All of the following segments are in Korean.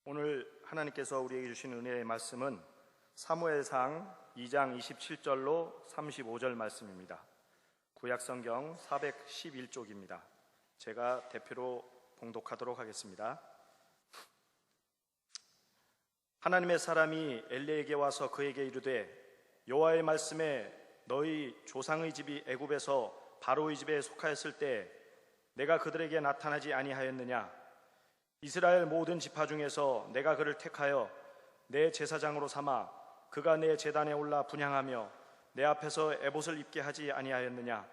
오늘 하나님께서 우리에게 주신 은혜의 말씀은 사무엘상 2장 27절로 35절 말씀입니다. 구약성경 411쪽입니다. 제가 대표로 봉독하도록 하겠습니다. 하나님의 사람이 엘리에게 와서 그에게 이르되 여호와의 말씀에 너희 조상의 집이 애굽에서 바로의 집에 속하였을 때 내가 그들에게 나타나지 아니하였느냐? 이스라엘 모든 지파 중에서 내가 그를 택하여 내 제사장으로 삼아 그가 내 제단에 올라 분향하며 내 앞에서 에봇을 입게 하지 아니하였느냐?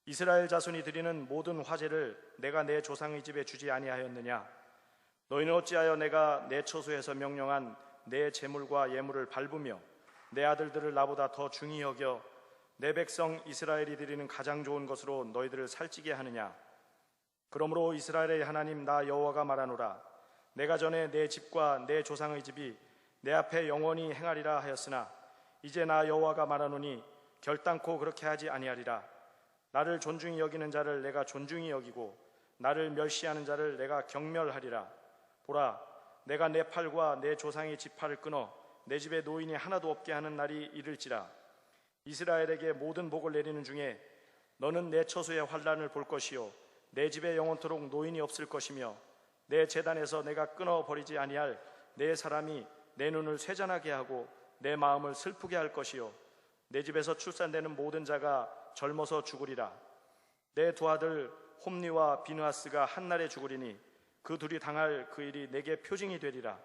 이스라엘 자손이 드리는 모든 화제를 내가 내 조상의 집에 주지 아니하였느냐? 너희는 어찌하여 내가 내 처소에서 명령한 내 제물과 예물을 밟으며 내 아들들을 나보다 더 중히 여겨 내 백성 이스라엘이 드리는 가장 좋은 것으로 너희들을 살찌게 하느냐? 그러므로 이스라엘의 하나님 나 여호와가 말하노라. 내가 전에 내 집과 내 조상의 집이 내 앞에 영원히 행하리라 하였으나 이제 나 여호와가 말하노니 결단코 그렇게 하지 아니하리라. 나를 존중히 여기는 자를 내가 존중히 여기고 나를 멸시하는 자를 내가 경멸하리라. 보라, 내가 내 팔과 내 조상의 지팔을 끊어 내 집에 노인이 하나도 없게 하는 날이 이를지라. 이스라엘에게 모든 복을 내리는 중에 너는 내 처소의 환난을 볼 것이요 내 집에 영원토록 노인이 없을 것이며 내 제단에서 내가 끊어버리지 아니할 내 사람이 내 눈을 쇠잔하게 하고 내 마음을 슬프게 할 것이요 내 집에서 출산되는 모든 자가 젊어서 죽으리라. 내 두 아들 홈니와 비느하스가 한날에 죽으리니 그 둘이 당할 그 일이 내게 표징이 되리라.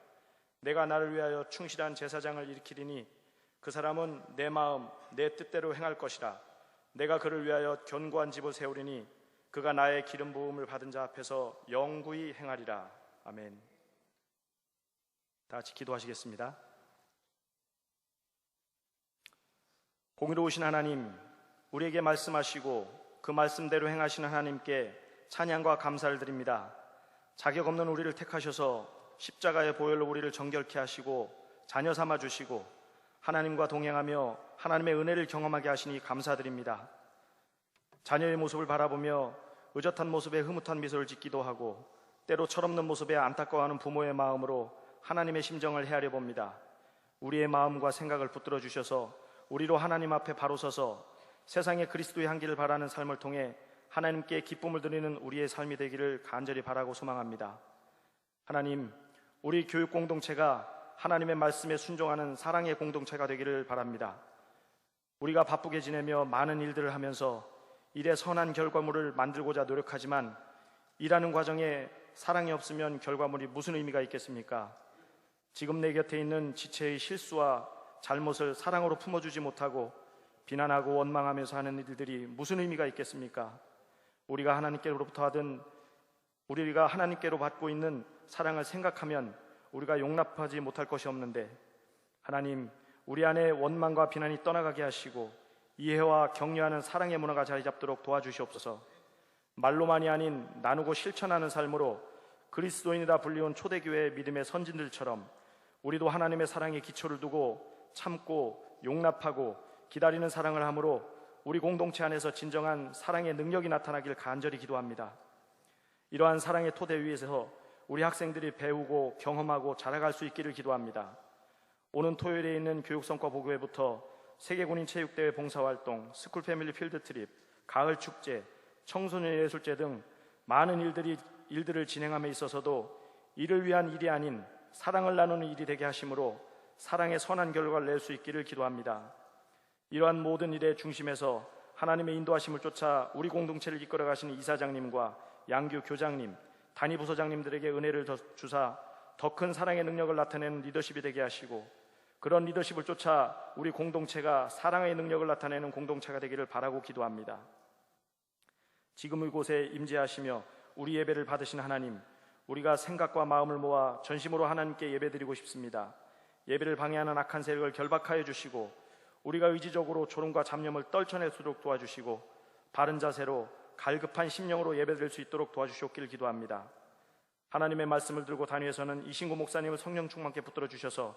내가 나를 위하여 충실한 제사장을 일으키리니 그 사람은 내 마음 내 뜻대로 행할 것이라. 내가 그를 위하여 견고한 집을 세우리니 그가 나의 기름 부음을 받은 자 앞에서 영구히 행하리라. 아멘. 다 같이 기도하시겠습니다. 공의로우신 하나님, 우리에게 말씀하시고 그 말씀대로 행하시는 하나님께 찬양과 감사를 드립니다. 자격 없는 우리를 택하셔서 십자가의 보혈로 우리를 정결케 하시고 자녀 삼아 주시고 하나님과 동행하며 하나님의 은혜를 경험하게 하시니 감사드립니다. 자녀의 모습을 바라보며 의젓한 모습에 흐뭇한 미소를 짓기도 하고 때로 철없는 모습에 안타까워하는 부모의 마음으로 하나님의 심정을 헤아려 봅니다. 우리의 마음과 생각을 붙들어 주셔서 우리로 하나님 앞에 바로 서서 세상에 그리스도의 향기를 바라는 삶을 통해 하나님께 기쁨을 드리는 우리의 삶이 되기를 간절히 바라고 소망합니다. 하나님, 우리 교육 공동체가 하나님의 말씀에 순종하는 사랑의 공동체가 되기를 바랍니다. 우리가 바쁘게 지내며 많은 일들을 하면서 일의 선한 결과물을 만들고자 노력하지만 일하는 과정에 사랑이 없으면 결과물이 무슨 의미가 있겠습니까? 지금 내 곁에 있는 지체의 실수와 잘못을 사랑으로 품어주지 못하고 비난하고 원망하면서 하는 일들이 무슨 의미가 있겠습니까? 우리가 하나님께로 받고 있는 사랑을 생각하면 우리가 용납하지 못할 것이 없는데 하나님, 우리 안에 원망과 비난이 떠나가게 하시고 이해와 격려하는 사랑의 문화가 자리 잡도록 도와주시옵소서. 말로만이 아닌 나누고 실천하는 삶으로 그리스도인이라 불리운 초대교회의 믿음의 선진들처럼 우리도 하나님의 사랑에 기초를 두고 참고 용납하고 기다리는 사랑을 함으로 우리 공동체 안에서 진정한 사랑의 능력이 나타나길 간절히 기도합니다. 이러한 사랑의 토대 위에서 우리 학생들이 배우고 경험하고 자라갈 수 있기를 기도합니다. 오는 토요일에 있는 교육성과 보고회부터 세계군인체육대회 봉사활동, 스쿨패밀리 필드트립, 가을축제, 청소년예술제 등 많은 일들을 진행함에 있어서도 이를 위한 일이 아닌 사랑을 나누는 일이 되게 하심으로 사랑의 선한 결과를 낼 수 있기를 기도합니다. 이러한 모든 일의 중심에서 하나님의 인도하심을 쫓아 우리 공동체를 이끌어 가시는 이사장님과 양규 교장님, 단위부서장님들에게 은혜를 주사 더 큰 사랑의 능력을 나타내는 리더십이 되게 하시고 그런 리더십을 쫓아 우리 공동체가 사랑의 능력을 나타내는 공동체가 되기를 바라고 기도합니다. 지금 이곳에 임재하시며 우리 예배를 받으신 하나님, 우리가 생각과 마음을 모아 전심으로 하나님께 예배드리고 싶습니다. 예배를 방해하는 악한 세력을 결박하여 주시고 우리가 의지적으로 졸음과 잡념을 떨쳐낼수록 도와주시고 바른 자세로 갈급한 심령으로 예배드릴 수 있도록 도와주시옵기를 기도합니다. 하나님의 말씀을 들고 단위에서는 이신구 목사님을 성령 충만케 붙들어 주셔서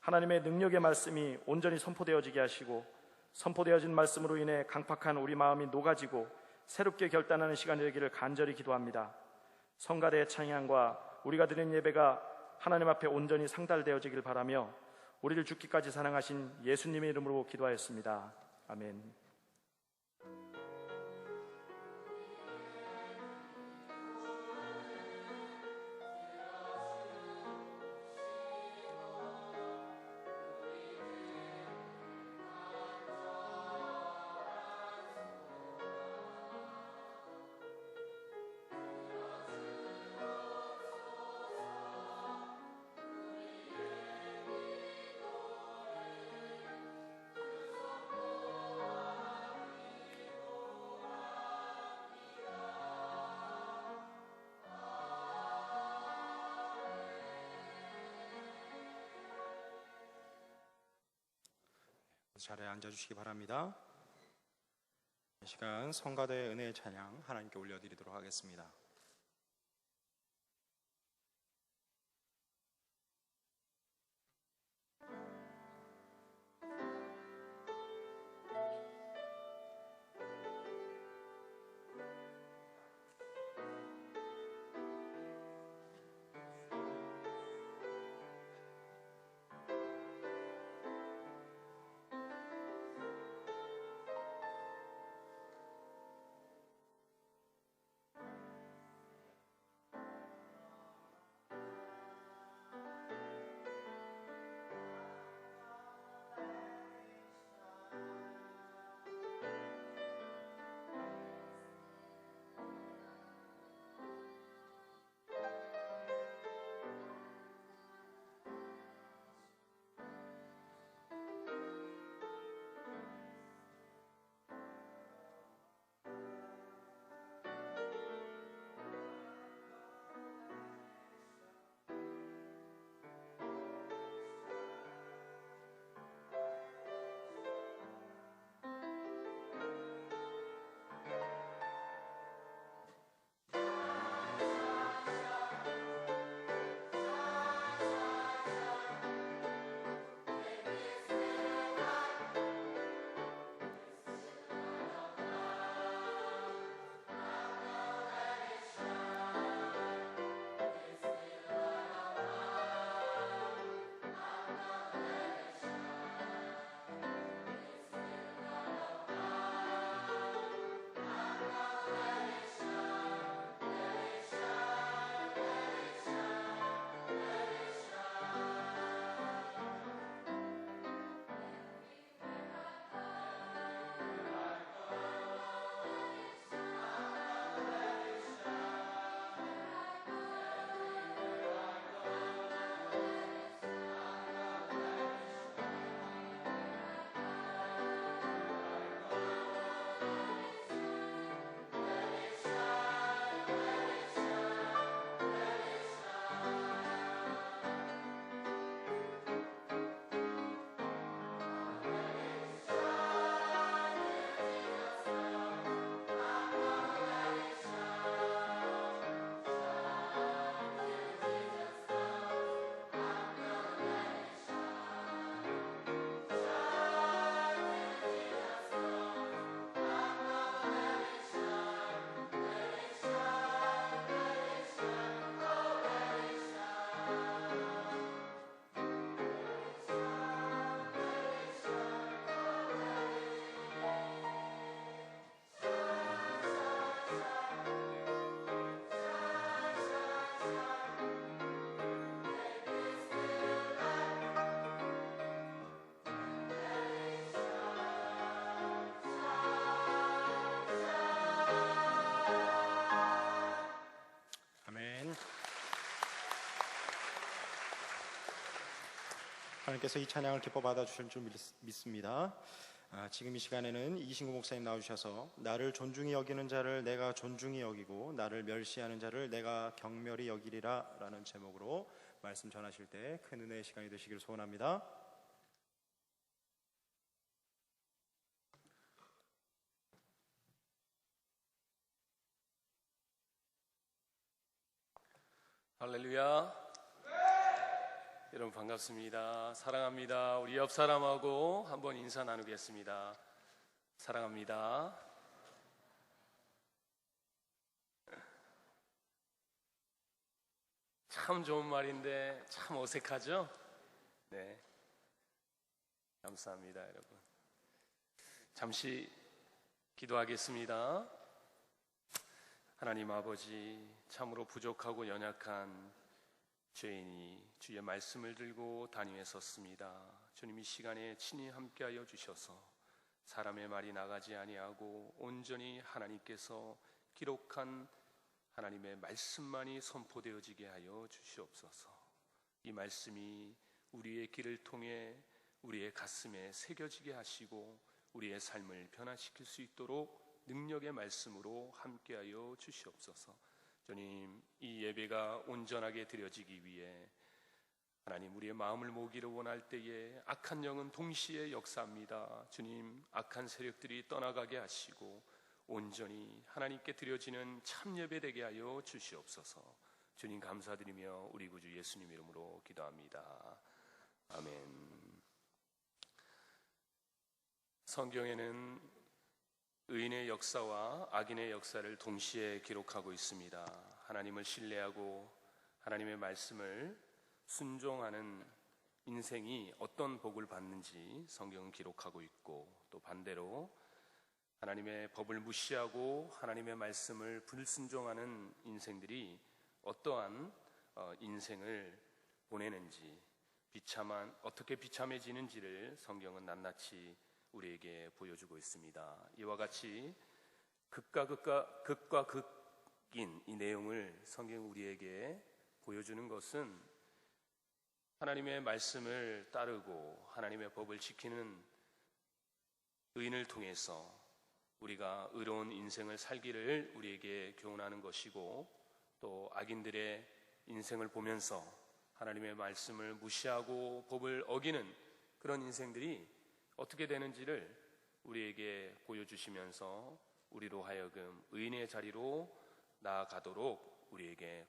하나님의 능력의 말씀이 온전히 선포되어지게 하시고 선포되어진 말씀으로 인해 강팍한 우리 마음이 녹아지고 새롭게 결단하는 시간이 되기를 간절히 기도합니다. 성가대의 찬양과 우리가 드린 예배가 하나님 앞에 온전히 상달되어지길 바라며 우리를 죽기까지 사랑하신 예수님의 이름으로 기도하였습니다. 아멘. 자리에 앉아주시기 바랍니다. 이 시간 성가대의 은혜의 찬양 하나님께 올려드리도록 하겠습니다. 하나님께서 이 찬양을 기뻐 받아주실 줄 믿습니다. 지금 이 시간에는 이신구 목사님 나오셔서 나를 존중히 여기는 자를 내가 존중히 여기고 나를 멸시하는 자를 내가 경멸히 여기리라 라는 제목으로 말씀 전하실 때 큰 은혜의 시간이 되시길 소원합니다. 할렐루야. 여러분 반갑습니다. 사랑합니다. 우리 옆 사람하고 한번 인사 나누겠습니다. 사랑합니다. 참 좋은 말인데 참 어색하죠? 네, 감사합니다, 여러분. 잠시 기도하겠습니다. 하나님 아버지, 참으로 부족하고 연약한 죄인이 주의 말씀을 들고 단위에 섰습니다. 주님, 이 시간에 친히 함께하여 주셔서 사람의 말이 나가지 아니하고 온전히 하나님께서 기록한 하나님의 말씀만이 선포되어지게 하여 주시옵소서. 이 말씀이 우리의 길을 통해 우리의 가슴에 새겨지게 하시고 우리의 삶을 변화시킬 수 있도록 능력의 말씀으로 함께하여 주시옵소서. 주님, 이 예배가 온전하게 드려지기 위해 하나님, 우리의 마음을 모기를 원할 때에 악한 영은 동시에 역사합니다. 주님, 악한 세력들이 떠나가게 하시고 온전히 하나님께 드려지는 참 예배 되게 하여 주시옵소서. 주님, 감사드리며 우리 구주 예수님 이름으로 기도합니다. 아멘. 성경에는 의인의 역사와 악인의 역사를 동시에 기록하고 있습니다. 하나님을 신뢰하고 하나님의 말씀을 순종하는 인생이 어떤 복을 받는지 성경은 기록하고 있고, 또 반대로 하나님의 법을 무시하고 하나님의 말씀을 불순종하는 인생들이 어떠한 인생을 보내는지, 어떻게 비참해지는지를 성경은 낱낱이 우리에게 보여주고 있습니다. 이와 같이 극과 극인 이 내용을 성경 우리에게 보여주는 것은 하나님의 말씀을 따르고 하나님의 법을 지키는 의인을 통해서 우리가 의로운 인생을 살기를 우리에게 교훈하는 것이고, 또 악인들의 인생을 보면서 하나님의 말씀을 무시하고 법을 어기는 그런 인생들이 어떻게 되는지를 우리에게 보여주시면서 우리로 하여금 의인의 자리로 나아가도록 우리에게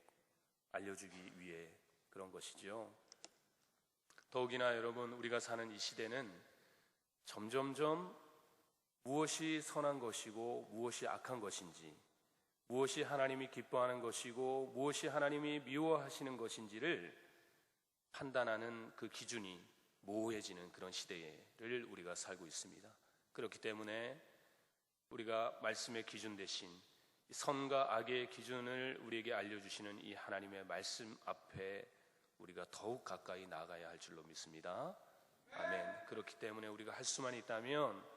알려주기 위해 그런 것이죠. 더욱이나 여러분, 우리가 사는 이 시대는 점점점 무엇이 선한 것이고 무엇이 악한 것인지, 무엇이 하나님이 기뻐하는 것이고 무엇이 하나님이 미워하시는 것인지를 판단하는 그 기준이 모호해지는 그런 시대를 우리가 살고 있습니다. 그렇기 때문에 우리가 말씀의 기준 대신 선과 악의 기준을 우리에게 알려주시는 이 하나님의 말씀 앞에 우리가 더욱 가까이 나아가야 할 줄로 믿습니다. 아멘. 그렇기 때문에 우리가 할 수만 있다면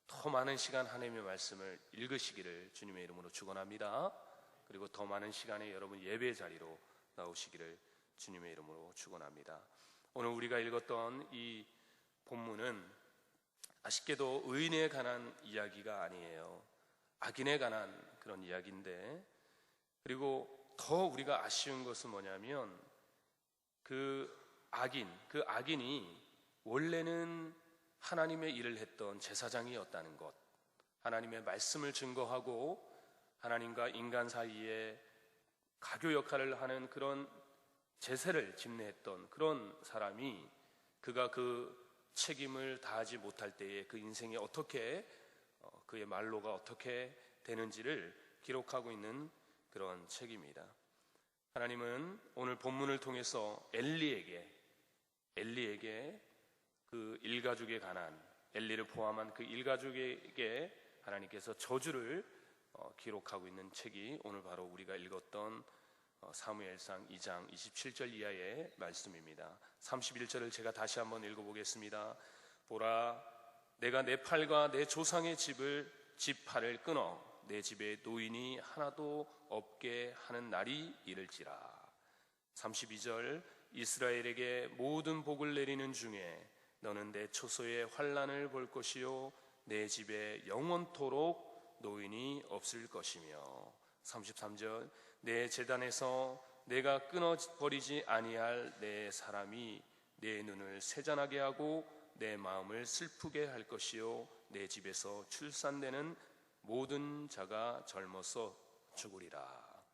더 많은 시간 하나님의 말씀을 읽으시기를 주님의 이름으로 축원합니다. 그리고 더 많은 시간에 여러분 예배 자리로 나오시기를 주님의 이름으로 축원합니다. 오늘 우리가 읽었던 이 본문은 아쉽게도 의인에 관한 이야기가 아니에요. 악인에 관한 그런 이야기인데, 그리고 더 우리가 아쉬운 것은 뭐냐면 그 악인이 원래는 하나님의 일을 했던 제사장이었다는 것, 하나님의 말씀을 증거하고 하나님과 인간 사이에 가교 역할을 하는 그런 제사를 집례했던 그런 사람이, 그가 그 책임을 다하지 못할 때에 그 인생이 어떻게, 그의 말로가 어떻게 되는지를 기록하고 있는 그런 책입니다. 하나님은 오늘 본문을 통해서 엘리에게 그 일가족에 관한, 엘리를 포함한 그 일가족에게 하나님께서 저주를 기록하고 있는 책이 오늘 바로 우리가 읽었던 사무엘상 2장 27절 이하의 말씀입니다. 31절을 제가 다시 한번 읽어보겠습니다. 보라, 내가 내 팔과 내 조상의 지팔을 끊어 내 집에 노인이 하나도 없게 하는 날이 이를지라. 32절, 이스라엘에게 모든 복을 내리는 중에 너는 내 초소의 환난을 볼 것이요 내 집에 영원토록 노인이 없을 것이며. 33절, 내 제단에서 내가 끊어버리지 아니할 내 사람이 내 눈을 세잔하게 하고 내 마음을 슬프게 할 것이요 내 집에서 출산되는 모든 자가 젊어서 죽으리라.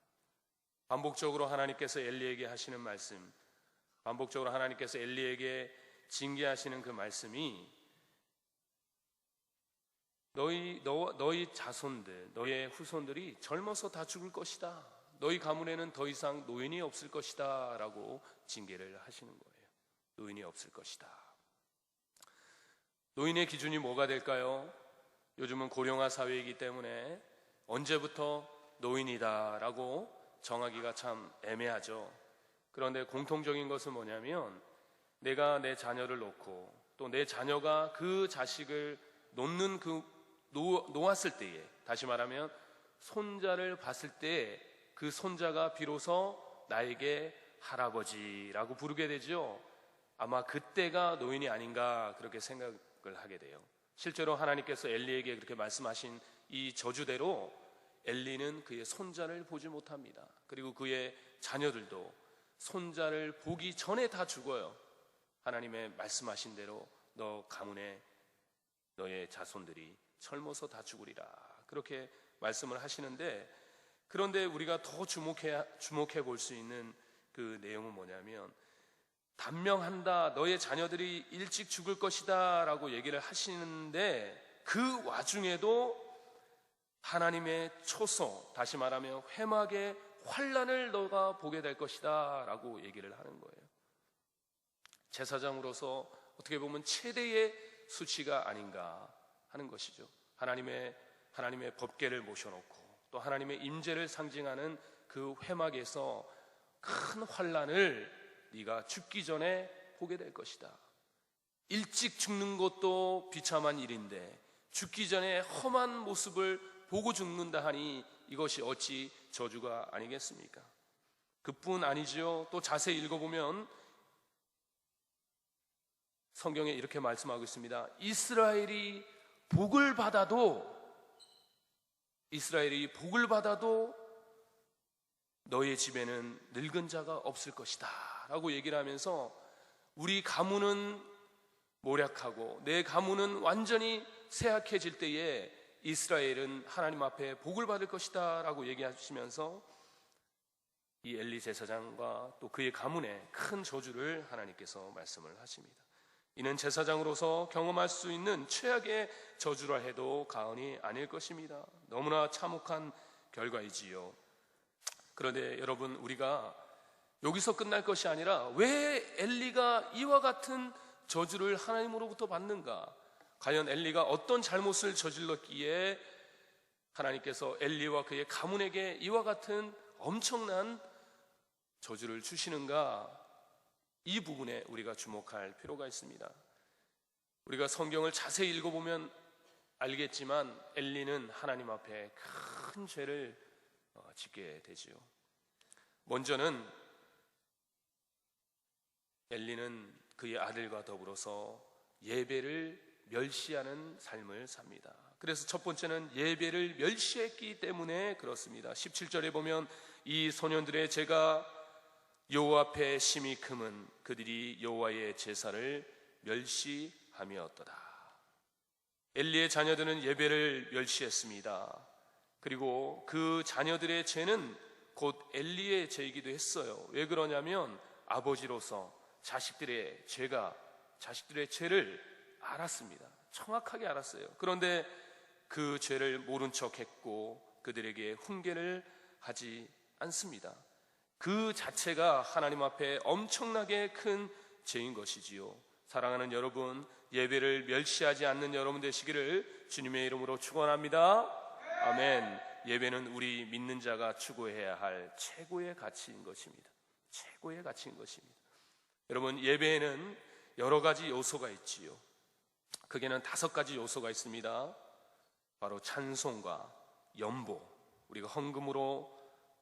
반복적으로 하나님께서 엘리에게 하시는 말씀, 반복적으로 하나님께서 엘리에게 징계하시는 그 말씀이 너희 자손들, 너희의 후손들이 젊어서 다 죽을 것이다. 너희 가문에는 더 이상 노인이 없을 것이다 라고 징계를 하시는 거예요. 노인이 없을 것이다. 노인의 기준이 뭐가 될까요? 요즘은 고령화 사회이기 때문에 언제부터 노인이다 라고 정하기가 참 애매하죠. 그런데 공통적인 것은 뭐냐면, 내가 내 자녀를 놓고 또 내 자녀가 그 자식을 놓는 놓았을 때에, 다시 말하면 손자를 봤을 때 그 손자가 비로소 나에게 할아버지라고 부르게 되죠. 아마 그때가 노인이 아닌가 그렇게 생각을 하게 돼요. 실제로 하나님께서 엘리에게 그렇게 말씀하신 이 저주대로 엘리는 그의 손자를 보지 못합니다. 그리고 그의 자녀들도 손자를 보기 전에 다 죽어요. 하나님의 말씀하신 대로 너 가문에 너의 자손들이 젊어서 다 죽으리라, 그렇게 말씀을 하시는데, 그런데 우리가 더 주목해 볼 수 있는 그 내용은 뭐냐면, 단명한다, 너의 자녀들이 일찍 죽을 것이다 라고 얘기를 하시는데, 그 와중에도 하나님의 초소, 다시 말하면 회막의 환란을 너가 보게 될 것이다 라고 얘기를 하는 거예요. 제사장으로서 어떻게 보면 최대의 수치가 아닌가 하는 것이죠. 하나님의 법궤를 모셔놓고 또 하나님의 임재를 상징하는 그 회막에서 큰 환란을 네가 죽기 전에 보게 될 것이다. 일찍 죽는 것도 비참한 일인데 죽기 전에 험한 모습을 보고 죽는다 하니 이것이 어찌 저주가 아니겠습니까? 그뿐 아니지요. 또 자세히 읽어보면 성경에 이렇게 말씀하고 있습니다. 이스라엘이 복을 받아도 너의 집에는 늙은 자가 없을 것이다 라고 얘기를 하면서, 우리 가문은 모략하고 내 가문은 완전히 쇠약해질 때에 이스라엘은 하나님 앞에 복을 받을 것이다 라고 얘기하시면서 이 엘리 제사장과 또 그의 가문에 큰 저주를 하나님께서 말씀을 하십니다. 이는 제사장으로서 경험할 수 있는 최악의 저주라 해도 과언이 아닐 것입니다. 너무나 참혹한 결과이지요. 그런데 여러분, 우리가 여기서 끝날 것이 아니라 왜 엘리가 이와 같은 저주를 하나님으로부터 받는가? 과연 엘리가 어떤 잘못을 저질렀기에 하나님께서 엘리와 그의 가문에게 이와 같은 엄청난 저주를 주시는가? 이 부분에 우리가 주목할 필요가 있습니다. 우리가 성경을 자세히 읽어보면 알겠지만 엘리는 하나님 앞에 큰 죄를 짓게 되지요. 먼저는 엘리는 그의 아들과 더불어서 예배를 멸시하는 삶을 삽니다. 그래서 첫 번째는 예배를 멸시했기 때문에 그렇습니다. 17절에 보면 이 소년들의 죄가 여호와 앞에 심히 크면 그들이 여호와의 제사를 멸시함이었도다. 엘리의 자녀들은 예배를 멸시했습니다. 그리고 그 자녀들의 죄는 곧 엘리의 죄이기도 했어요. 왜 그러냐면 아버지로서 자식들의 죄를 알았습니다. 정확하게 알았어요. 그런데 그 죄를 모른 척했고 그들에게 훈계를 하지 않습니다. 그 자체가 하나님 앞에 엄청나게 큰 죄인 것이지요. 사랑하는 여러분, 예배를 멸시하지 않는 여러분 되시기를 주님의 이름으로 축원합니다. 아멘. 예배는 우리 믿는 자가 추구해야 할 최고의 가치인 것입니다. 최고의 가치인 것입니다. 여러분, 예배에는 여러 가지 요소가 있지요. 크게는 5가지 요소가 있습니다. 바로 찬송과 연보, 우리가 헌금으로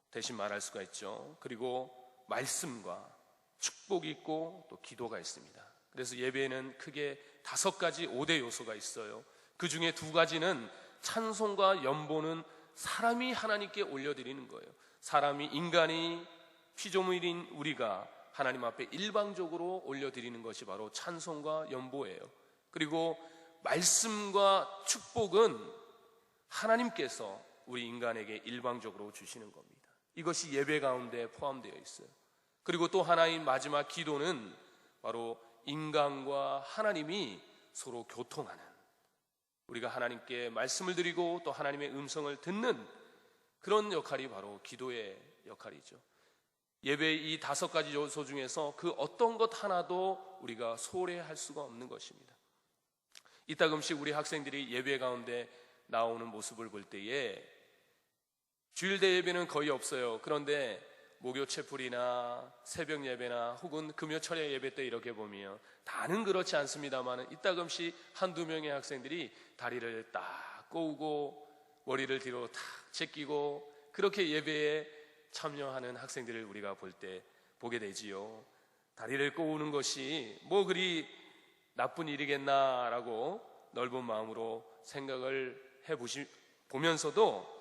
대신 말할 수가 있죠. 그리고 말씀과 축복이 있고 또 기도가 있습니다. 그래서 예배에는 크게 5가지 5대 요소가 있어요. 그 중에 2가지는 찬송과 연보는 사람이 하나님께 올려드리는 거예요. 인간이 피조물인 우리가 하나님 앞에 일방적으로 올려드리는 것이 바로 찬송과 연보예요. 그리고 말씀과 축복은 하나님께서 우리 인간에게 일방적으로 주시는 겁니다. 이것이 예배 가운데 포함되어 있어요. 그리고 또 하나인 마지막 기도는 바로 인간과 하나님이 서로 교통하는, 우리가 하나님께 말씀을 드리고 또 하나님의 음성을 듣는 그런 역할이 바로 기도의 역할이죠. 예배 이 5가지 요소 중에서 그 어떤 것 하나도 우리가 소홀해할 수가 없는 것입니다. 이따금씩 우리 학생들이 예배 가운데 나오는 모습을 볼 때에 주일대 예배는 거의 없어요. 그런데 목요 채플이나 새벽 예배나 혹은 금요 철야 예배 때 이렇게 보면 다는 그렇지 않습니다만 이따금씩 한두 명의 학생들이 다리를 딱 꼬우고 머리를 뒤로 탁 제끼고 그렇게 예배에 참여하는 학생들을 우리가 보게 되지요. 다리를 꼬우는 것이 뭐 그리 나쁜 일이겠나라고 넓은 마음으로 생각을 보면서도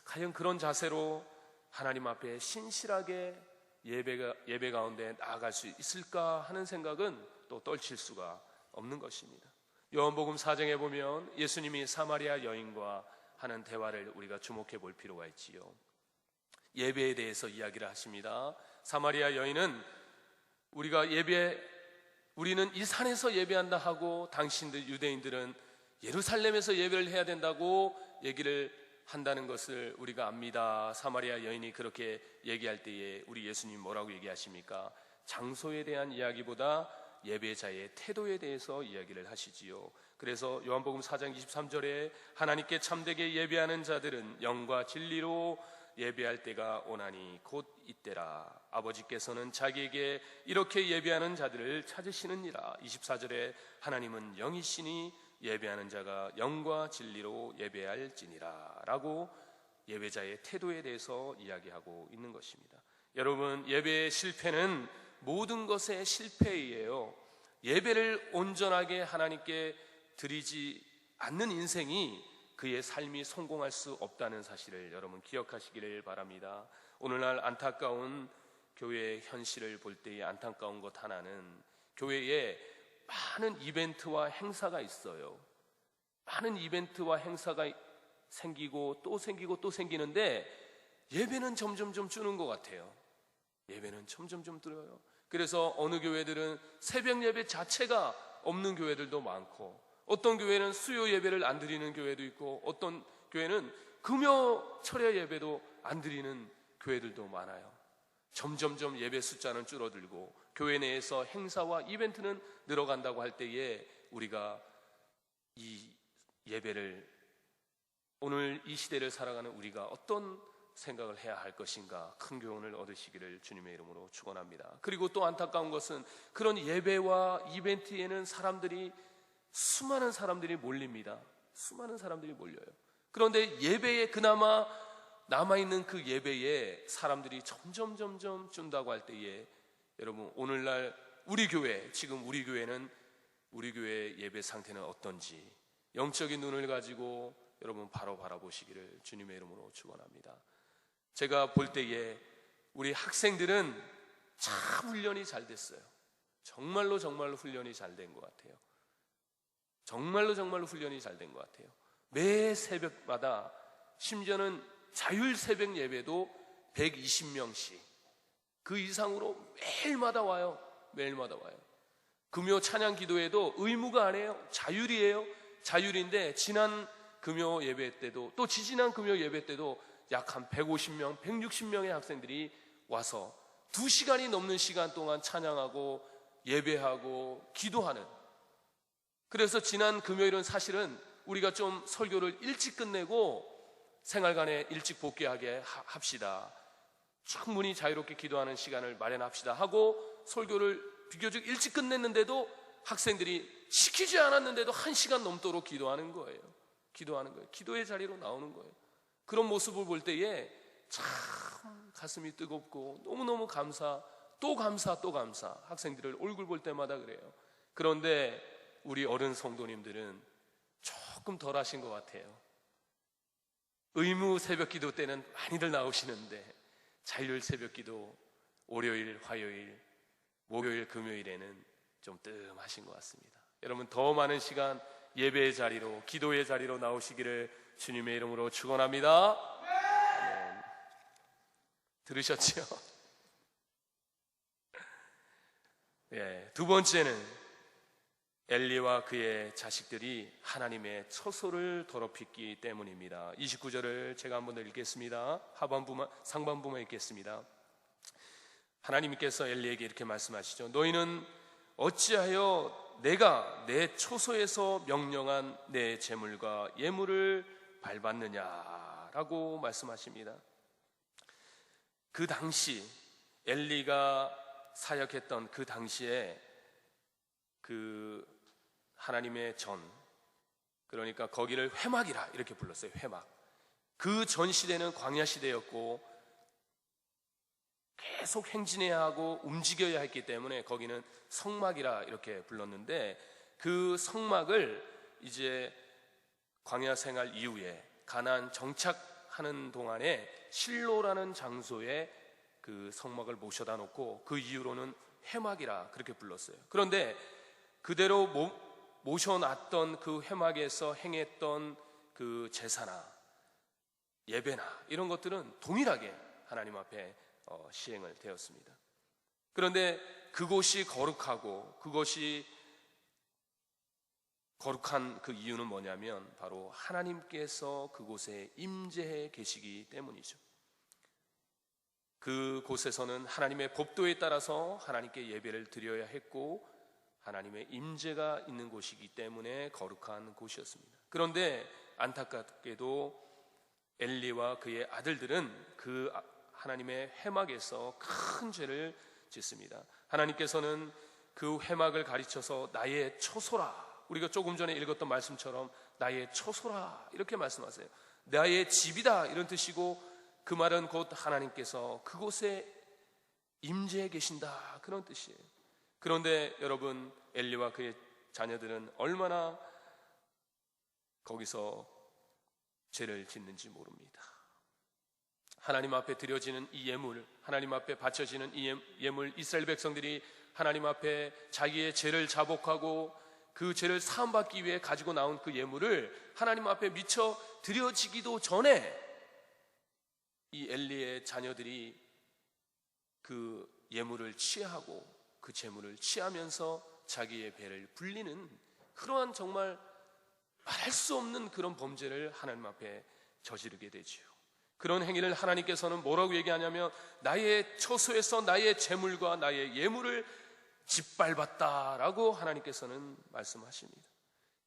과연 그런 자세로 하나님 앞에 신실하게 예배 가운데 나아갈 수 있을까 하는 생각은 또 떨칠 수가 없는 것입니다. 요한복음 4장에 보면 예수님이 사마리아 여인과 하는 대화를 우리가 주목해 볼 필요가 있지요. 예배에 대해서 이야기를 하십니다. 사마리아 여인은 우리는 이 산에서 예배한다 하고 당신들 유대인들은 예루살렘에서 예배를 해야 된다고 얘기를 한다는 것을 우리가 압니다. 사마리아 여인이 그렇게 얘기할 때에 우리 예수님 뭐라고 얘기하십니까? 장소에 대한 이야기보다 예배자의 태도에 대해서 이야기를 하시지요. 그래서 요한복음 4장 23절에 하나님께 참되게 예배하는 자들은 영과 진리로 예배할 때가 오나니 곧 이때라. 아버지께서는 자기에게 이렇게 예배하는 자들을 찾으시느니라. 24절에 하나님은 영이시니 예배하는 자가 영과 진리로 예배할지니라 라고 예배자의 태도에 대해서 이야기하고 있는 것입니다. 여러분, 예배의 실패는 모든 것의 실패이에요. 예배를 온전하게 하나님께 드리지 않는 인생이 그의 삶이 성공할 수 없다는 사실을 여러분 기억하시기를 바랍니다. 오늘날 안타까운 교회의 현실을 볼 때의 안타까운 것 하나는 교회에 많은 이벤트와 행사가 있어요. 많은 이벤트와 행사가 생기고 또 생기고 또 생기는데 예배는 점점점 주는 것 같아요. 예배는 점점점 들어요. 그래서 어느 교회들은 새벽 예배 자체가 없는 교회들도 많고 어떤 교회는 수요 예배를 안 드리는 교회도 있고 어떤 교회는 금요 철야 예배도 안 드리는 교회들도 많아요. 점점점 예배 숫자는 줄어들고 교회 내에서 행사와 이벤트는 늘어간다고 할 때에 우리가 이 예배를 오늘 이 시대를 살아가는 우리가 어떤 생각을 해야 할 것인가 큰 교훈을 얻으시기를 주님의 이름으로 축원합니다. 그리고 또 안타까운 것은 그런 예배와 이벤트에는 수많은 사람들이 몰립니다. 수많은 사람들이 몰려요. 그런데 예배에 그나마 남아있는 그 예배에 사람들이 점점 준다고 할 때에 여러분 오늘날 우리 교회의 예배 상태는 어떤지 영적인 눈을 가지고 여러분 바로 바라보시기를 주님의 이름으로 축원합니다. 제가 볼 때에 우리 학생들은 참 훈련이 잘 됐어요. 정말로 훈련이 잘 된 것 같아요. 정말로 훈련이 잘 된 것 같아요. 매 새벽마다 심지어는 자율 새벽 예배도 120명씩 그 이상으로 매일마다 와요. 금요 찬양 기도회도 의무가 아니에요. 자율이에요. 자율인데 지난 금요 예배 때도 또 지지난 금요 예배 때도 약 한 150명, 160명의 학생들이 와서 2시간이 넘는 시간 동안 찬양하고 예배하고 기도하는. 그래서 지난 금요일은 사실은 우리가 좀 설교를 일찍 끝내고 생활관에 일찍 복귀하게 합시다. 충분히 자유롭게 기도하는 시간을 마련합시다 하고 설교를 비교적 일찍 끝냈는데도 학생들이 시키지 않았는데도 1시간 넘도록 기도하는 거예요. 기도의 자리로 나오는 거예요. 그런 모습을 볼 때에 참 가슴이 뜨겁고 너무너무 또 감사 학생들을 얼굴 볼 때마다 그래요. 그런데 우리 어른 성도님들은 조금 덜 하신 것 같아요. 의무 새벽 기도 때는 많이들 나오시는데 자율 새벽 기도 월요일, 화요일, 목요일, 금요일에는 좀 뜸하신 것 같습니다. 여러분 더 많은 시간 예배의 자리로 기도의 자리로 나오시기를 주님의 이름으로 축원합니다. 아멘. 들으셨죠? 두 번째는 엘리와 그의 자식들이 하나님의 처소를 더럽혔기 때문입니다. 29절을 제가 한번 더 읽겠습니다. 상반부만 읽겠습니다. 하나님께서 엘리에게 이렇게 말씀하시죠. 너희는 어찌하여 내가 내 초소에서 명령한 내 제물과 예물을 밟았느냐라고 말씀하십니다. 그 당시 엘리가 사역했던 그 당시에 그 하나님의 전, 그러니까 거기를 회막이라 이렇게 불렀어요. 회막. 그 전 시대는 광야 시대였고 계속 행진해야 하고 움직여야 했기 때문에 거기는 성막이라 이렇게 불렀는데, 그 성막을 이제 광야 생활 이후에 가나안 정착하는 동안에 실로라는 장소에 그 성막을 모셔다 놓고 그 이후로는 회막이라 그렇게 불렀어요. 그런데 그대로 모셔놨던 그 회막에서 행했던 그 제사나 예배나 이런 것들은 동일하게 하나님 앞에 시행을 되었습니다. 그런데 그곳이 거룩하고 그것이 거룩한 그 이유는 뭐냐면 바로 하나님께서 그곳에 임재해 계시기 때문이죠. 그곳에서는 하나님의 법도에 따라서 하나님께 예배를 드려야 했고 하나님의 임재가 있는 곳이기 때문에 거룩한 곳이었습니다. 그런데 안타깝게도 엘리와 그의 아들들은 그 하나님의 회막에서 큰 죄를 짓습니다. 하나님께서는 그 회막을 가르쳐서 나의 처소라, 우리가 조금 전에 읽었던 말씀처럼 나의 처소라 이렇게 말씀하세요. 나의 집이다 이런 뜻이고, 그 말은 곧 하나님께서 그곳에 임재해 계신다 그런 뜻이에요. 그런데 여러분, 엘리와 그의 자녀들은 얼마나 거기서 죄를 짓는지 모릅니다. 하나님 앞에 드려지는 이 예물, 하나님 앞에 바쳐지는 이 예물, 이스라엘 백성들이 하나님 앞에 자기의 죄를 자복하고 그 죄를 사함받기 위해 가지고 나온 그 예물을 하나님 앞에 미처 드려지기도 전에 이 엘리의 자녀들이 그 예물을 취하고 그 제물을 취하면서 자기의 배를 불리는 그러한 정말 말할 수 없는 그런 범죄를 하나님 앞에 저지르게 되지요. 그런 행위를 하나님께서는 뭐라고 얘기하냐면 나의 처소에서 나의 제물과 나의 예물을 짓밟았다라고 하나님께서는 말씀하십니다.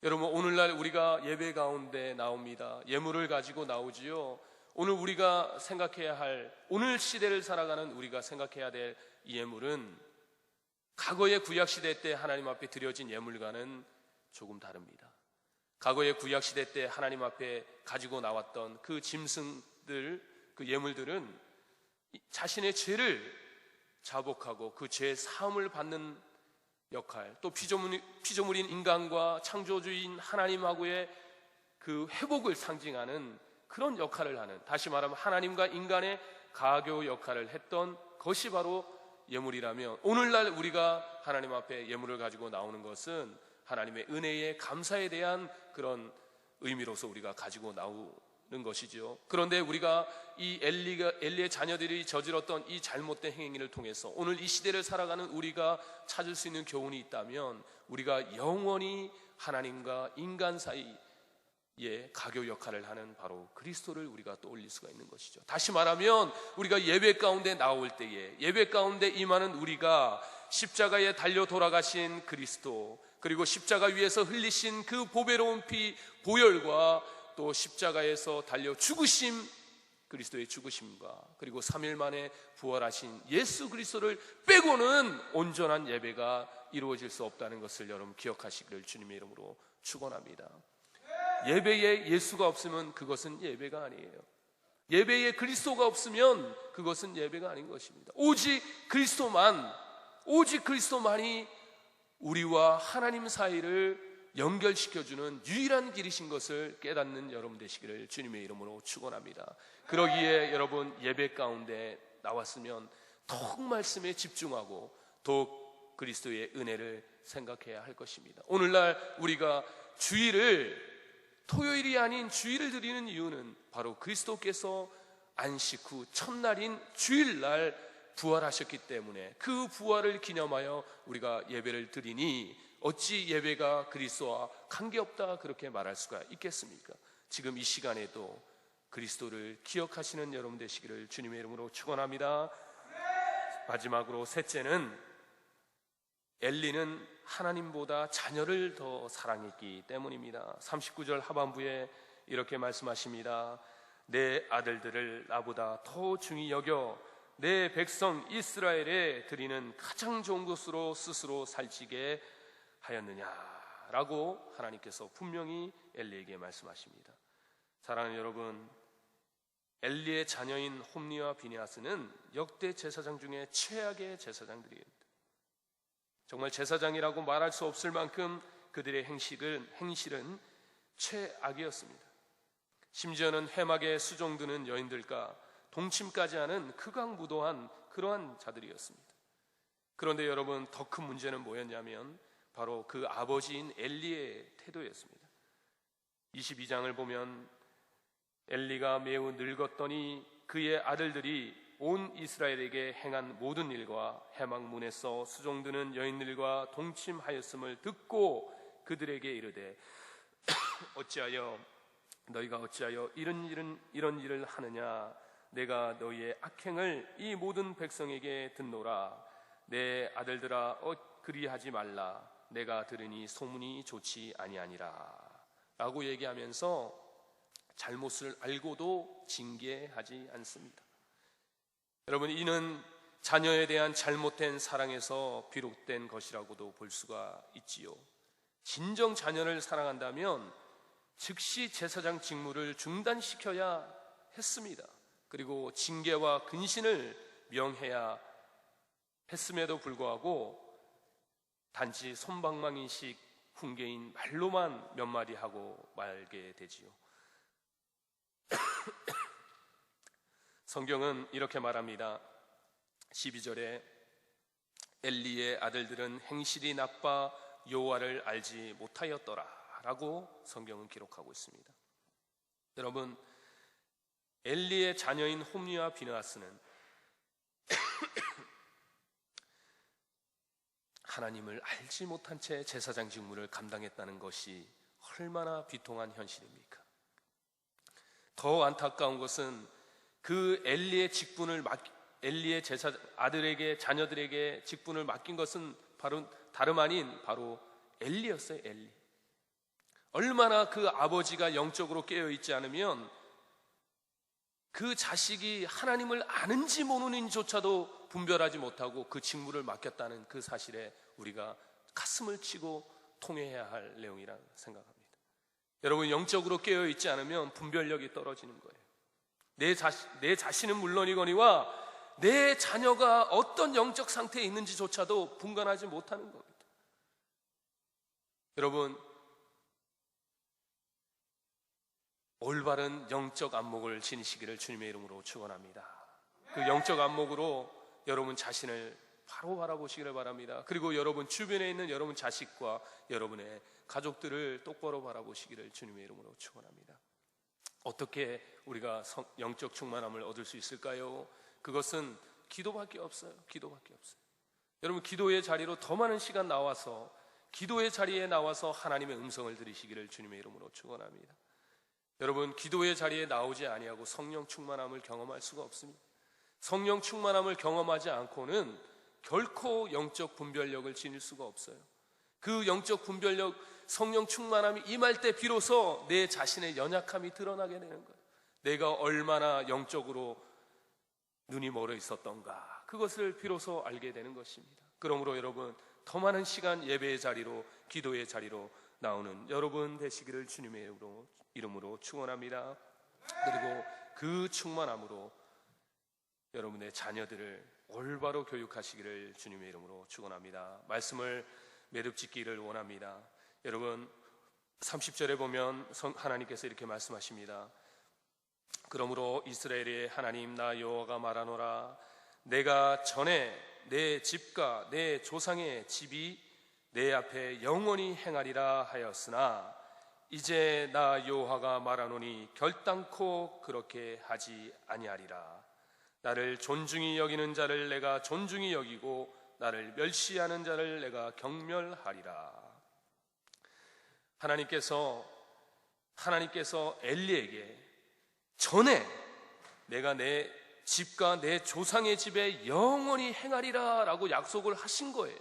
여러분, 오늘날 우리가 예배 가운데 나옵니다. 예물을 가지고 나오지요. 오늘 우리가 생각해야 할, 오늘 시대를 살아가는 우리가 생각해야 될 이 예물은 과거의 구약시대 때 하나님 앞에 드려진 예물과는 조금 다릅니다. 과거의 구약시대 때 하나님 앞에 가지고 나왔던 그 짐승들, 그 예물들은 자신의 죄를 자복하고 그 죄 사함을 받는 역할, 또 피조물인 인간과 창조주인 하나님하고의 그 회복을 상징하는 그런 역할을 하는, 다시 말하면 하나님과 인간의 가교 역할을 했던 것이 바로 예물이라면, 오늘날 우리가 하나님 앞에 예물을 가지고 나오는 것은 하나님의 은혜의 감사에 대한 그런 의미로서 우리가 가지고 나오는 것이죠. 그런데 우리가 이 엘리의 자녀들이 저질렀던 이 잘못된 행위를 통해서 오늘 이 시대를 살아가는 우리가 찾을 수 있는 교훈이 있다면, 우리가 영원히 하나님과 인간 사이에 가교 역할을 하는 바로 그리스도를 우리가 떠올릴 수가 있는 것이죠. 다시 말하면 우리가 예배 가운데 나올 때에, 예배 가운데 임하는 우리가 십자가에 달려 돌아가신 그리스도, 그리고 십자가 위에서 흘리신 그 보배로운 피 보혈과 또 십자가에서 달려 죽으심, 그리스도의 죽으심과 그리고 3일 만에 부활하신 예수 그리스도를 빼고는 온전한 예배가 이루어질 수 없다는 것을 여러분 기억하시기를 주님의 이름으로 축원합니다. 예배에 예수가 없으면 그것은 예배가 아니에요. 예배에 그리스도가 없으면 그것은 예배가 아닌 것입니다. 오직 그리스도만이 우리와 하나님 사이를 연결시켜주는 유일한 길이신 것을 깨닫는 여러분 되시기를 주님의 이름으로 축원합니다. 그러기에 여러분, 예배 가운데 나왔으면 더욱 말씀에 집중하고 더욱 그리스도의 은혜를 생각해야 할 것입니다. 오늘날 우리가 토요일이 아닌 주일을 드리는 이유는 바로 그리스도께서 안식 후 첫날인 주일날 부활하셨기 때문에 그 부활을 기념하여 우리가 예배를 드리니 어찌 예배가 그리스도와 관계없다 그렇게 말할 수가 있겠습니까? 지금 이 시간에도 그리스도를 기억하시는 여러분 되시기를 주님의 이름으로 축원합니다. 마지막으로 셋째는 엘리는 하나님보다 자녀를 더 사랑했기 때문입니다. 39절 하반부에 이렇게 말씀하십니다. 내 아들들을 나보다 더 중히 여겨 내 백성 이스라엘에 드리는 가장 좋은 것으로 스스로 살찌게 하였느냐라고 하나님께서 분명히 엘리에게 말씀하십니다. 사랑하는 여러분, 엘리의 자녀인 홈리와 비느하스는 역대 제사장 중에 최악의 제사장들입니다. 정말 제사장이라고 말할 수 없을 만큼 그들의 행실은 최악이었습니다. 심지어는 회막에 수종드는 여인들과 동침까지 하는 극악무도한 그러한 자들이었습니다. 그런데 여러분, 더 큰 문제는 뭐였냐면 바로 그 아버지인 엘리의 태도였습니다. 22장을 보면 엘리가 매우 늙었더니 그의 아들들이 온 이스라엘에게 행한 모든 일과 회막 문에서 수종드는 여인들과 동침하였음을 듣고 그들에게 이르되 너희가 어찌하여 이런 일을 하느냐? 내가 너희의 악행을 이 모든 백성에게 듣노라. 내 아들들아 그리하지 말라. 내가 들으니 소문이 좋지 아니하니라 라고 얘기하면서 잘못을 알고도 징계하지 않습니다. 여러분, 이는 자녀에 대한 잘못된 사랑에서 비롯된 것이라고도 볼 수가 있지요. 진정 자녀를 사랑한다면 즉시 제사장 직무를 중단시켜야 했습니다. 그리고 징계와 근신을 명해야 했음에도 불구하고 단지 솜방망이식 훈계인 말로만 몇 마디 하고 말게 되지요. 성경은 이렇게 말합니다. 12절에 엘리의 아들들은 행실이 나빠 여호와를 알지 못하였더라 라고 성경은 기록하고 있습니다. 여러분, 엘리의 자녀인 홈리와 비느하스는 하나님을 알지 못한 채 제사장 직무를 감당했다는 것이 얼마나 비통한 현실입니까? 더 안타까운 것은 그 엘리의 자녀들에게 직분을 맡긴 것은 바로 다름 아닌 바로 엘리였어요. 엘리. 얼마나 그 아버지가 영적으로 깨어있지 않으면 그 자식이 하나님을 아는지 모르는지조차도 분별하지 못하고 그 직무를 맡겼다는 그 사실에 우리가 가슴을 치고 통회해야 할 내용이라 생각합니다. 여러분, 영적으로 깨어있지 않으면 분별력이 떨어지는 거예요. 내 자신은 물론이거니와 내 자녀가 어떤 영적 상태에 있는지조차도 분간하지 못하는 겁니다. 여러분, 올바른 영적 안목을 지니시기를 주님의 이름으로 축원합니다. 그 영적 안목으로 여러분 자신을 바로 바라보시기를 바랍니다. 그리고 여러분 주변에 있는 여러분 자식과 여러분의 가족들을 똑바로 바라보시기를 주님의 이름으로 축원합니다. 어떻게 우리가 영적 충만함을 얻을 수 있을까요? 그것은 기도밖에 없어요. 기도밖에 없어요. 여러분, 기도의 자리로 더 많은 시간 나와서 기도의 자리에 나와서 하나님의 음성을 들으시기를 주님의 이름으로 축원합니다. 여러분, 기도의 자리에 나오지 아니하고 성령 충만함을 경험할 수가 없습니다. 성령 충만함을 경험하지 않고는 결코 영적 분별력을 지닐 수가 없어요. 그 영적 분별력, 성령 충만함이 임할 때 비로소 내 자신의 연약함이 드러나게 되는 거예요. 내가 얼마나 영적으로 눈이 멀어 있었던가, 그것을 비로소 알게 되는 것입니다. 그러므로 여러분, 더 많은 시간 예배의 자리로, 기도의 자리로 나오는 여러분 되시기를 주님의 이름으로 축원합니다. 그리고 그 충만함으로 여러분의 자녀들을 올바로 교육하시기를 주님의 이름으로 축원합니다. 말씀을 매듭짓기를 원합니다. 여러분, 30절에 보면 하나님께서 이렇게 말씀하십니다. 그러므로 이스라엘의 하나님 나 여호와가 말하노라. 내가 전에 내 집과 내 조상의 집이 내 앞에 영원히 행하리라 하였으나 이제 나 여호와가 말하노니 결단코 그렇게 하지 아니하리라. 나를 존중히 여기는 자를 내가 존중히 여기고 나를 멸시하는 자를 내가 경멸하리라. 하나님께서 엘리에게 전에 내가 내 집과 내 조상의 집에 영원히 행하리라 라고 약속을 하신 거예요.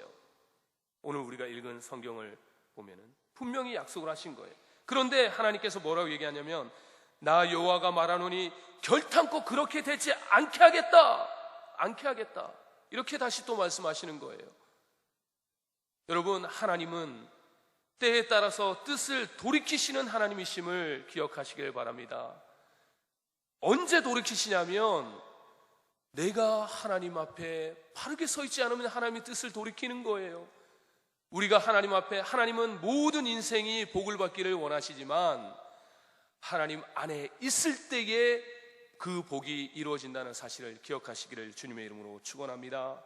오늘 우리가 읽은 성경을 보면은 분명히 약속을 하신 거예요. 그런데 하나님께서 뭐라고 얘기하냐면 나 여호와가 말하노니 결탄코 그렇게 되지 않게 하겠다. 이렇게 다시 또 말씀하시는 거예요. 여러분, 하나님은 때에 따라서 뜻을 돌이키시는 하나님이심을 기억하시길 바랍니다. 언제 돌이키시냐면 내가 하나님 앞에 바르게 서 있지 않으면 하나님의 뜻을 돌이키는 거예요. 우리가 하나님 앞에, 하나님은 모든 인생이 복을 받기를 원하시지만 하나님 안에 있을 때에 그 복이 이루어진다는 사실을 기억하시기를 주님의 이름으로 축원합니다.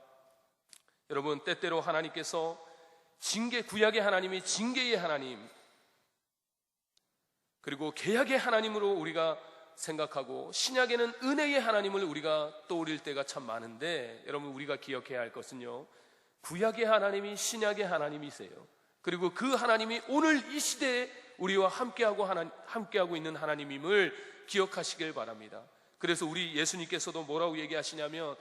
여러분, 때때로 하나님께서 구약의 하나님이 징계의 하나님, 그리고 계약의 하나님으로 우리가 생각하고 신약에는 은혜의 하나님을 우리가 떠올릴 때가 참 많은데, 여러분, 우리가 기억해야 할 것은요, 구약의 하나님이 신약의 하나님이세요. 그리고 그 하나님이 오늘 이 시대에 우리와 함께하고 있는 하나님임을 기억하시길 바랍니다. 그래서 우리 예수님께서도 뭐라고 얘기하시냐면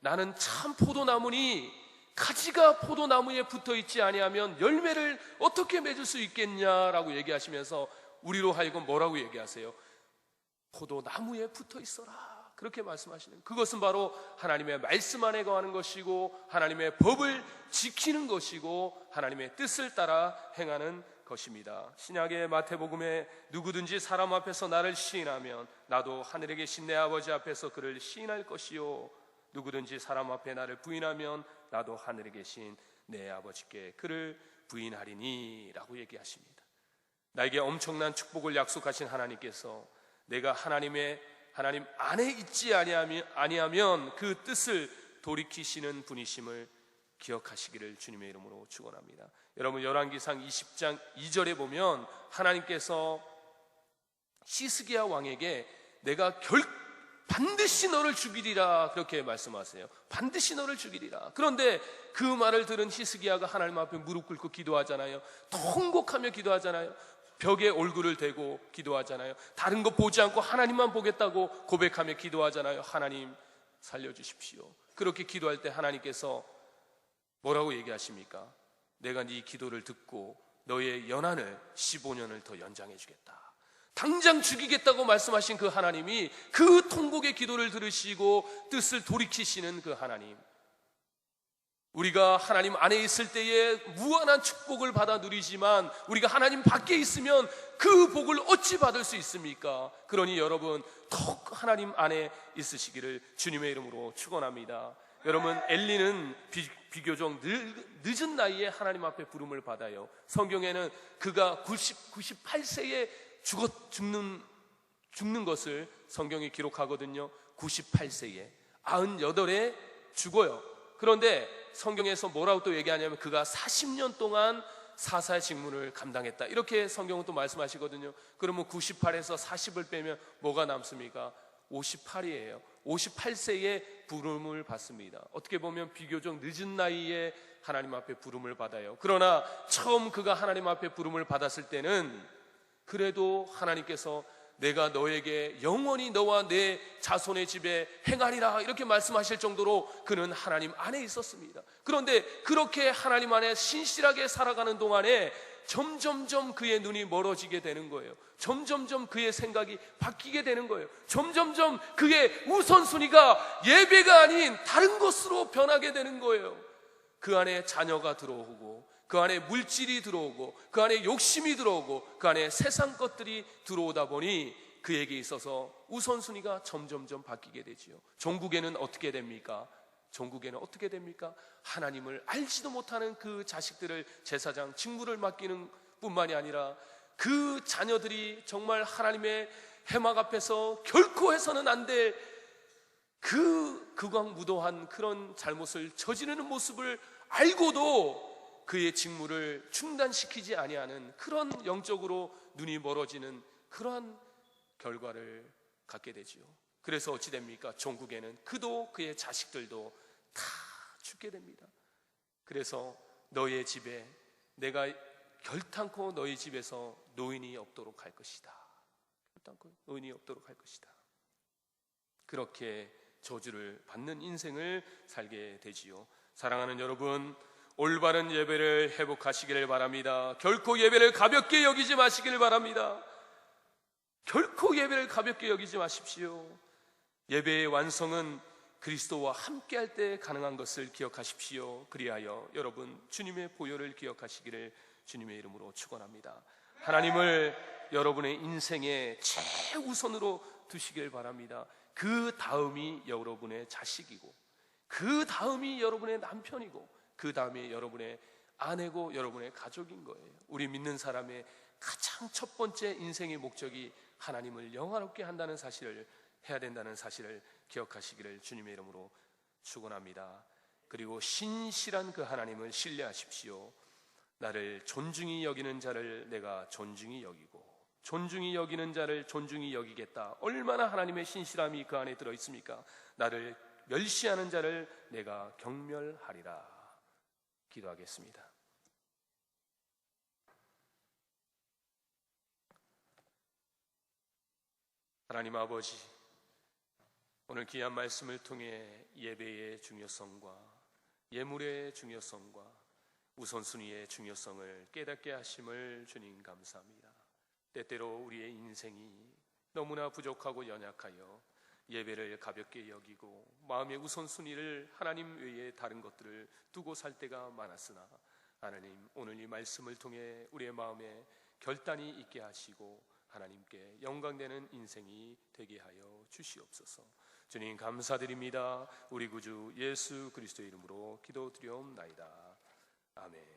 나는 참 포도나무니 가지가 포도나무에 붙어있지 아니하면 열매를 어떻게 맺을 수 있겠냐라고 얘기하시면서 우리로 하여금 뭐라고 얘기하세요? 포도나무에 붙어있어라, 그렇게 말씀하시는, 그것은 바로 하나님의 말씀 안에 거하는 것이고 하나님의 법을 지키는 것이고 하나님의 뜻을 따라 행하는 것입니다. 신약의 마태복음에 누구든지 사람 앞에서 나를 시인하면 나도 하늘에 계신 내 아버지 앞에서 그를 시인할 것이요, 누구든지 사람 앞에 나를 부인하면 나도 하늘에 계신 내 아버지께 그를 부인하리니 라고 얘기하십니다. 나에게 엄청난 축복을 약속하신 하나님께서 내가 하나님 안에 있지 아니하면 그 뜻을 돌이키시는 분이심을 기억하시기를 주님의 이름으로 축원합니다. 여러분, 열왕기상 20장 2절에 보면 하나님께서 히스기야 왕에게 내가 반드시 너를 죽이리라 그렇게 말씀하세요. 반드시 너를 죽이리라. 그런데 그 말을 들은 히스기야가 하나님 앞에 무릎 꿇고 기도하잖아요. 통곡하며 기도하잖아요. 벽에 얼굴을 대고 기도하잖아요. 다른 거 보지 않고 하나님만 보겠다고 고백하며 기도하잖아요. 하나님 살려주십시오. 그렇게 기도할 때 하나님께서 뭐라고 얘기하십니까? 내가 네 기도를 듣고 너의 연한을 15년을 더 연장해 주겠다. 당장 죽이겠다고 말씀하신 그 하나님이 그 통곡의 기도를 들으시고 뜻을 돌이키시는 그 하나님, 우리가 하나님 안에 있을 때에 무한한 축복을 받아 누리지만 우리가 하나님 밖에 있으면 그 복을 어찌 받을 수 있습니까? 그러니 여러분, 더욱 하나님 안에 있으시기를 주님의 이름으로 축원합니다. 여러분, 엘리는 비교적 늦은 나이에 하나님 앞에 부름을 받아요. 성경에는 그가 98세에 죽는 것을 성경이 기록하거든요. 98세에 98에 죽어요. 그런데 성경에서 뭐라고 또 얘기하냐면 그가 40년 동안 사사의 직무를 감당했다, 이렇게 성경은 또 말씀하시거든요. 그러면 98에서 40을 빼면 뭐가 남습니까? 58이에요. 58세에 부름을 받습니다. 어떻게 보면 비교적 늦은 나이에 하나님 앞에 부름을 받아요. 그러나 처음 그가 하나님 앞에 부름을 받았을 때는 그래도 하나님께서 내가 너에게 영원히 너와 내 자손의 집에 행하리라 이렇게 말씀하실 정도로 그는 하나님 안에 있었습니다. 그런데 그렇게 하나님 안에 신실하게 살아가는 동안에 점점점 그의 눈이 멀어지게 되는 거예요. 점점점 그의 생각이 바뀌게 되는 거예요. 점점점 그의 우선순위가 예배가 아닌 다른 것으로 변하게 되는 거예요. 그 안에 자녀가 들어오고, 그 안에 물질이 들어오고, 그 안에 욕심이 들어오고, 그 안에 세상 것들이 들어오다 보니 그에게 있어서 우선순위가 점점점 바뀌게 되지요. 종국에는 어떻게 됩니까? 종국에는 어떻게 됩니까? 하나님을 알지도 못하는 그 자식들을 제사장 직무를 맡기는 뿐만이 아니라 그 자녀들이 정말 하나님의 해막 앞에서 결코 해서는 안 될 극악무도한 그런 잘못을 저지르는 모습을 알고도 그의 직무를 중단시키지 아니하는 그런 영적으로 눈이 멀어지는 그러한 결과를 갖게 되지요. 그래서 어찌 됩니까? 종국에는 그도 그의 자식들도 다 죽게 됩니다. 그래서 너의 집에 내가 결탄코 너희 집에서 노인이 없도록 할 것이다. 결탄코 노인이 없도록 할 것이다. 그렇게 저주를 받는 인생을 살게 되지요. 사랑하는 여러분, 올바른 예배를 회복하시기를 바랍니다. 결코 예배를 가볍게 여기지 마시기를 바랍니다. 결코 예배를 가볍게 여기지 마십시오. 예배의 완성은 그리스도와 함께할 때 가능한 것을 기억하십시오. 그리하여 여러분 주님의 보혈을 기억하시기를 주님의 이름으로 축원합니다. 하나님을 여러분의 인생의 최우선으로 두시길 바랍니다. 그 다음이 여러분의 자식이고, 그 다음이 여러분의 남편이고, 그 다음이 여러분의 아내고 여러분의 가족인 거예요. 우리 믿는 사람의 가장 첫 번째 인생의 목적이 하나님을 영화롭게 한다는 사실을, 해야 된다는 사실을 기억하시기를 주님의 이름으로 축원합니다. 그리고 신실한 그 하나님을 신뢰하십시오. 나를 존중히 여기는 자를 내가 존중히 여기고, 존중히 여기는 자를 존중히 여기겠다. 얼마나 하나님의 신실함이 그 안에 들어있습니까? 나를 멸시하는 자를 내가 경멸하리라. 기도하겠습니다. 하나님 아버지, 오늘 귀한 말씀을 통해 예배의 중요성과 예물의 중요성과 우선순위의 중요성을 깨닫게 하심을 주님 감사합니다. 때때로 우리의 인생이 너무나 부족하고 연약하여 예배를 가볍게 여기고 마음의 우선순위를 하나님 외에 다른 것들을 두고 살 때가 많았으나, 하나님 오늘 이 말씀을 통해 우리의 마음에 결단이 있게 하시고 하나님께 영광되는 인생이 되게 하여 주시옵소서. 주님 감사드립니다. 우리 구주 예수 그리스도의 이름으로 기도드리옵나이다. 아멘.